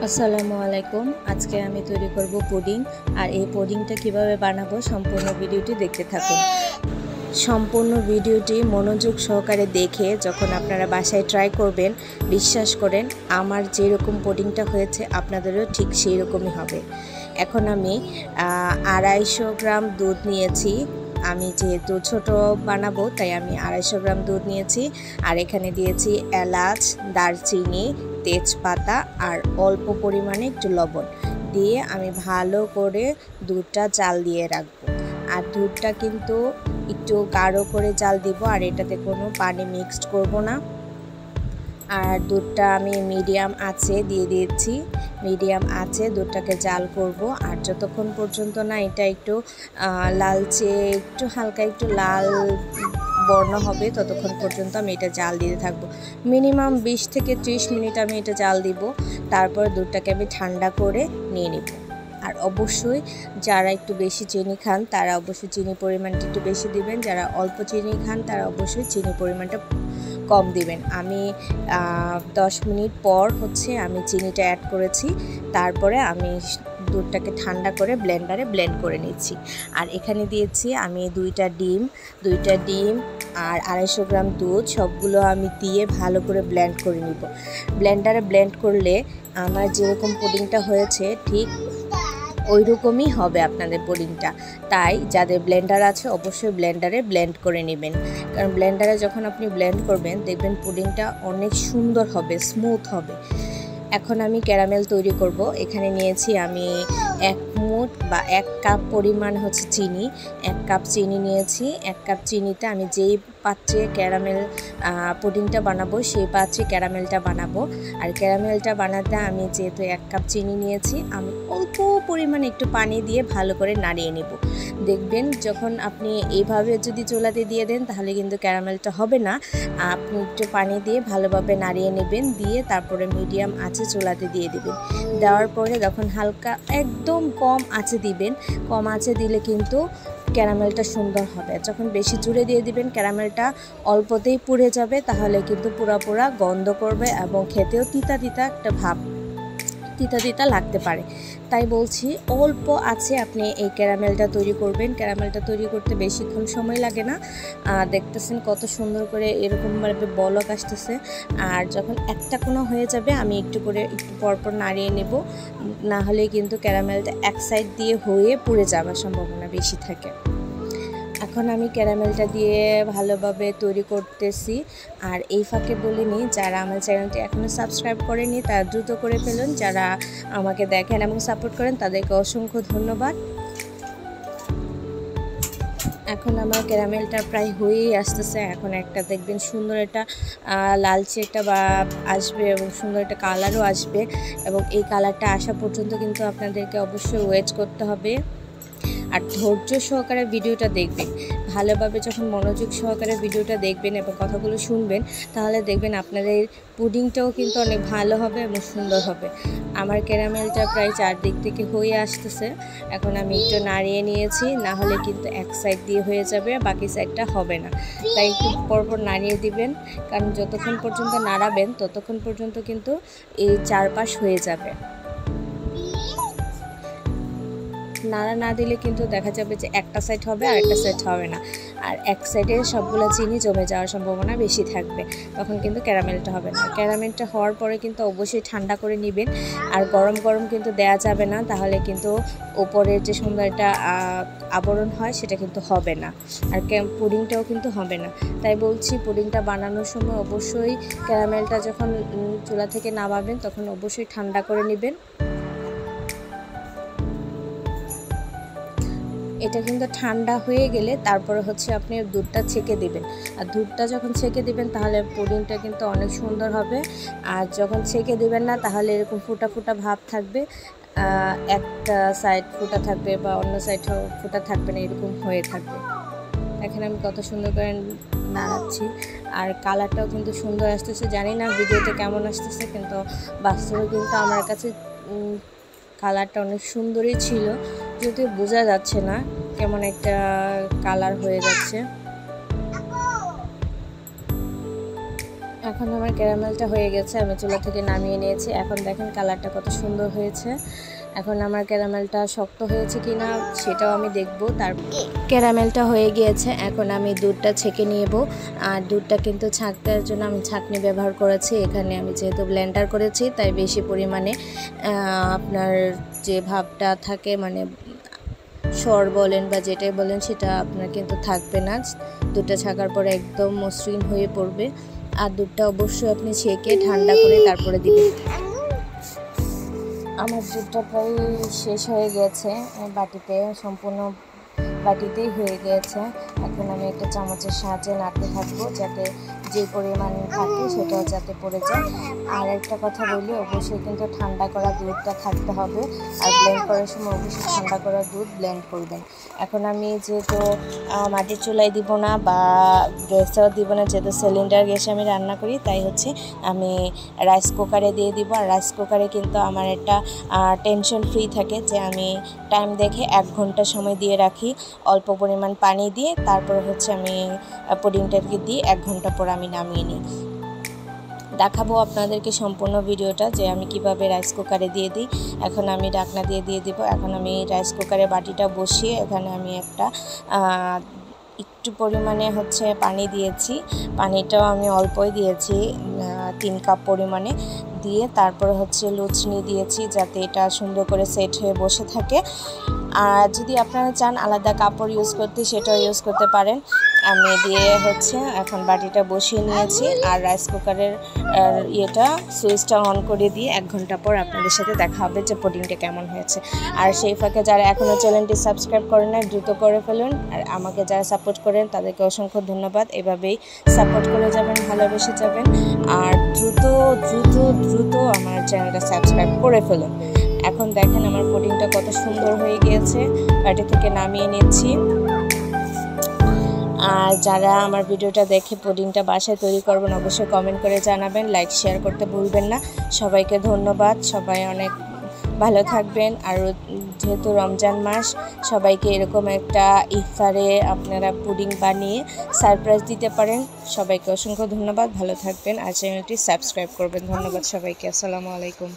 আসসালামু আলাইকুম। আজকে আমি তৈরি করব পুডিং। আর এই পুডিংটা কিভাবে বানাবো সম্পূর্ণ ভিডিওটি দেখতে থাকুন। সম্পূর্ণ ভিডিওটি মনোযোগ সহকারে দেখে যখন আপনারা বাসায় ট্রাই করবেন, বিশ্বাস করেন আমার যেরকম পুডিংটা হয়েছে আপনাদেরও ঠিক সেই রকমই হবে। এখন আমি 250 গ্রাম দুধ নিয়েছি। আমি যেহেতু ছোট বানাবো তাই আমি 250 গ্রাম দুধ নিয়েছি। আর এখানে দিয়েছি এলাচ, দারচিনি, তেজপাতা আর অল্প পরিমাণে একটু লবণ দিয়ে আমি ভালো করে দুধটা জাল দিয়ে রাখবো। আর দুধটা কিন্তু একটু গাঢ় করে জাল দিব, আর এটাতে কোনো পানি মিক্সড করব না। আর দুধটা আমি মিডিয়াম আঁচে দিয়ে দিয়েছি। মিডিয়াম আঁচে দুধটাকে জাল করব। আর যতক্ষণ পর্যন্ত না এটা একটু লালচে, একটু হালকা একটু লাল বর্ণ হবে ততক্ষণ পর্যন্ত আমি এটা জাল দিতে থাকবো। মিনিমাম 20 থেকে 30 মিনিট আমি এটা জাল দিব। তারপর দুধটাকে আমি ঠান্ডা করে নিয়ে নিব। আর অবশ্যই যারা একটু বেশি চিনি খান তারা অবশ্যই চিনি পরিমাণটা একটু বেশি দিবেন, যারা অল্প চিনি খান তারা অবশ্যই চিনি পরিমাণটা কম দিবেন। আমি 10 মিনিট পর আমি চিনিটা অ্যাড করেছি। তারপরে আমি দুধটাকে ঠান্ডা করে ব্লেন্ডারে ব্লেন্ড করে নিচ্ছি। আর এখানে দিয়েছি আমি দুইটা ডিম আর 250 গ্রাম দুধ, সবগুলো আমি দিয়ে ভালো করে ব্লেন্ড করে নিব। ব্লেন্ডারে ব্লেন্ড করলে আমার যেরকম পুডিংটা হয়েছে ঠিক ওই রকমই হবে আপনাদের পুডিংটা। তাই যাদের ব্লেন্ডার আছে অবশ্যই ব্লেন্ডারে ব্লেন্ড করে নেবেন, কারণ ব্লেন্ডারে যখন আপনি ব্লেন্ড করবেন দেখবেন পুডিংটা অনেক সুন্দর হবে, স্মুথ হবে। এখন আমি ক্যারামেল তৈরি করব। এখানে নিয়েছি আমি 1 মুঠ বা 1 কাপ পরিমাণ চিনি। 1 কাপ চিনি নিয়েছি। 1 কাপ চিনিতে আমি যেই পাত্রে ক্যারামেল পুডিংটা বানাবো সেই পাত্রে ক্যারামেলটা বানাবো। আর ক্যারামেলটা বানাতে আমি যেহেতু 1 কাপ চিনি নিয়েছি, আমি অল্প পরিমাণে একটু পানি দিয়ে ভালো করে নাড়িয়ে নেব। দেখবেন যখন আপনি এইভাবে যদি চুলাতে দিয়ে দেন তাহলে কিন্তু ক্যারামেলটা হবে না। আপনি একটু পানি দিয়ে ভালোভাবে নাড়িয়ে নেবেন, দিয়ে তারপরে মিডিয়াম আঁচে চুলাতে দিয়ে দিবেন। দেওয়ার পরে যখন হালকা একদম কম আঁচে দিবেন, কম আঁচে দিলে কিন্তু ক্যারামেলটা সুন্দর হবে। যখন বেশি জুড়ে দিয়ে দিবেন ক্যারামেলটা অল্পতেই পুড়ে যাবে, তাহলে কিন্তু পুরা গন্ধ করবে এবং খেতেও তিতা তিতা একটা ভাব, তিতা তিতা লাগতে পারে। তাই বলছি অল্প আছে আপনি এই ক্যারামেলটা তৈরি করবেন। ক্যারামেলটা তৈরি করতে বেশিক্ষণ সময় লাগে না। দেখতেছেন কত সুন্দর করে এরকমভাবে বলক আসতেছে। আর যখন একটা কোনো হয়ে যাবে আমি একটু পরপর নাড়িয়ে নেব, না হলে কিন্তু ক্যারামেলটা এক সাইড দিয়ে হয়ে পুড়ে যাওয়ার সম্ভাবনা বেশি থাকে। এখন আমি ক্যারামেলটা দিয়ে ভালোভাবে তৈরি করতেছি। আর এই ফাঁকে বলে নিই, যারা আমার চ্যানেলটি এখনও সাবস্ক্রাইব করেনি তারা দ্রুত করে ফেলুন। যারা আমাকে দেখেন এবং সাপোর্ট করেন তাদেরকে অসংখ্য ধন্যবাদ। এখন আমার ক্যারামেলটা প্রায় হয়েই আসতেছে। এখন একটা দেখবেন সুন্দর একটা লালচে একটা বা আসবে এবং সুন্দর একটা কালারও আসবে, এবং এই কালারটা আসা পর্যন্ত কিন্তু আপনাদেরকে অবশ্যই ওয়েট করতে হবে। আর ধৈর্য সহকারে ভিডিওটা দেখবেন, ভালোভাবে যখন মনোযোগ সহকারে ভিডিওটা দেখবেন এবং কথাগুলো শুনবেন, তাহলে দেখবেন আপনাদের পুডিংটাও কিন্তু অনেক ভালো হবে এবং সুন্দর হবে। আমার ক্যারামেলটা প্রায় চারদিক থেকে হয়ে আসতেছে। এখন আমি একটু নাড়িয়ে নিয়েছি, না হলে কিন্তু এক সাইড দিয়ে হয়ে যাবে, বাকি সাইডটা হবে না। তাই একটু পরপর নাড়িয়ে দিবেন, কারণ যতক্ষণ পর্যন্ত নাড়াবেন ততক্ষণ পর্যন্ত কিন্তু এই চারপাশ হয়ে যাবে। নাড়া না দিলে কিন্তু দেখা যাবে যে একটা সাইড হবে আর একটা সাইড হবে না, আর এক সাইডে সবগুলো চিনি জমে যাওয়ার সম্ভাবনা বেশি থাকবে, তখন কিন্তু ক্যারামেলটা হবে না। ক্যারামেলটা হওয়ার পরে কিন্তু অবশ্যই ঠান্ডা করে নেবেন। আর গরম গরম কিন্তু দেয়া যাবে না, তাহলে কিন্তু উপরের যে সুন্দর একটা আবরণ হয় সেটা কিন্তু হবে না, আর পুডিংটাও কিন্তু হবে না। তাই বলছি পুডিংটা বানানোর সময় অবশ্যই ক্যারামেলটা যখন চুলা থেকে নামাবেন তখন অবশ্যই ঠান্ডা করে নেবেন। এটা কিন্তু ঠান্ডা হয়ে গেলে তারপরে আপনি দুধটা ছেঁকে দিবেন। আর দুধটা যখন ছেঁকে দিবেন তাহলে পুডিংটা কিন্তু অনেক সুন্দর হবে। আর যখন ছেঁকে দিবেন না তাহলে এরকম ফুটা ফুটা ভাব থাকবে, একটা সাইড ফুটা থাকবে বা অন্য সাইড ফুটা থাকবে না, এরকম হয়ে থাকবে। এখানে আমি কত সুন্দর করে নাড়াচ্ছি, আর কালারটাও কিন্তু সুন্দর আসতেছে। জানি না ভিডিওতে কেমন আসতেছে, কিন্তু বাস্তবে কিন্তু আমার কাছে কালারটা অনেক সুন্দরই ছিল, যদিও বোঝা যাচ্ছে না, কেমন একটা কালার হয়ে যাচ্ছে। এখন আমার ক্যারামেলটা হয়ে গেছে, আমি চুলা থেকে নামিয়ে নিয়েছি। এখন দেখেন কালারটা কত সুন্দর হয়েছে। এখন আমার ক্যারামেলটা শক্ত হয়েছে কিনা সেটাও আমি দেখব। তার ক্যারামেলটা হয়ে গিয়েছে, এখন আমি দুধটা ছেঁকে নিব। আর দুধটা কিন্তু ছাঁকতে জন্য আমি ছাঁকনি ব্যবহার করেছি। এখানে আমি যেহেতু ব্লেন্ডার করেছি তাই বেশি পরিমাণে আপনার যে ভাবটা থাকে মানে সর বলেন বা যেটাই বলেন সেটা আপনার কিন্তু থাকবে না। দুধটা ছাকার পরে একদম মসৃণ হয়ে পড়বে। আর দুধটা অবশ্যই আপনি ছেঁকে ঠান্ডা করে তারপরে দিবেন। আমার দুধটা প্রায় শেষ হয়ে গেছে, বাটিতে সম্পূর্ণ বাটিতেই হয়ে গিয়েছে। এখন আমি একটা চামচের সাহায্যে নাড়তে থাকবো যাতে যে পরিমাণ থাকে সেটাও যাতে পড়ে যায়। আর একটা কথা বলি, অবশ্যই কিন্তু ঠান্ডা করা দুধটা থাকতে হবে। আর ব্লেন্ড করার সময় অবশ্যই ঠান্ডা করা দুধ ব্লেন্ড করবেন। এখন আমি যেহেতু মাটির চুলায় দিব না বা গ্যাসেও দিব না, যেহেতু সিলিন্ডার গ্যাসে আমি রান্না করি, তাই হচ্ছে আমি রাইস কুকারে দিয়ে দিব। আর রাইস কুকারে কিন্তু আমার একটা টেনশন ফ্রি থাকে যে আমি টাইম দেখে 1 ঘন্টা সময় দিয়ে রাখি অল্প পরিমাণ পানি দিয়ে। তারপর হচ্ছে আমি পুডিংটাকে দিয়ে 1 ঘন্টা পর আমি নামিয়ে নিই। দেখাবো আপনাদেরকে সম্পূর্ণ ভিডিওটা যে আমি কিভাবে রাইস কুকারে দিয়ে দিই। এখন আমি ঢাকনা দিয়ে দিব। এখন আমি রাইস কুকারে বাটিটা বসিয়ে এখানে আমি একটা একটু পরিমাণে হচ্ছে পানি দিয়েছি। পানিটাও আমি অল্পই দিয়েছি, 3 কাপ পরিমাণে দিয়ে তারপরে হচ্ছে লুচনি দিয়েছি যাতে এটা সুন্দর করে সেট হয়ে বসে থাকে। আর যদি আপনারা চান আলাদা কাপড় ইউজ করতে সেটাও ইউজ করতে পারেন। আমি দিয়ে হচ্ছে এখন বাটিটা বসিয়ে নিয়েছি। আর রাইস কুকারের সুইচটা অন করে দিয়ে 1 ঘন্টা পর আপনাদের সাথে দেখা হবে যে পুডিংটা কেমন হয়েছে। আর সেই ফাঁকে যারা এখনও চ্যানেলটি সাবস্ক্রাইব করেন না দ্রুত করে ফেলুন। আর আমাকে যারা সাপোর্ট করেন তাদেরকে অসংখ্য ধন্যবাদ। এভাবেই সাপোর্ট করে যাবেন, ভালোবেসে যাবেন। আর দ্রুত দ্রুত দ্রুত আমার চ্যানেলটা সাবস্ক্রাইব করে ফেলুন। এখন দেখেন আমার পুডিংটা কত সুন্দর হয়ে গিয়েছে, বাটি থেকে নামিয়ে নিচ্ছি। আর যারা আমার ভিডিওটা দেখে পুডিংটা বাসায় তৈরি করবেন অবশ্যই কমেন্ট করে জানাবেন, লাইক শেয়ার করতে ভুলবেন না। সবাইকে ধন্যবাদ, সবাই অনেক ভালো থাকবেন। আর যেহেতু রমজান মাস, সবাইকে এরকম একটা ইফতারে আপনারা পুডিং বানিয়ে সারপ্রাইজ দিতে পারেন। সবাইকে অসংখ্য ধন্যবাদ, ভালো থাকবেন। আর চ্যানেলটি সাবস্ক্রাইব করবেন। ধন্যবাদ সবাইকে, আসসালামু আলাইকুম।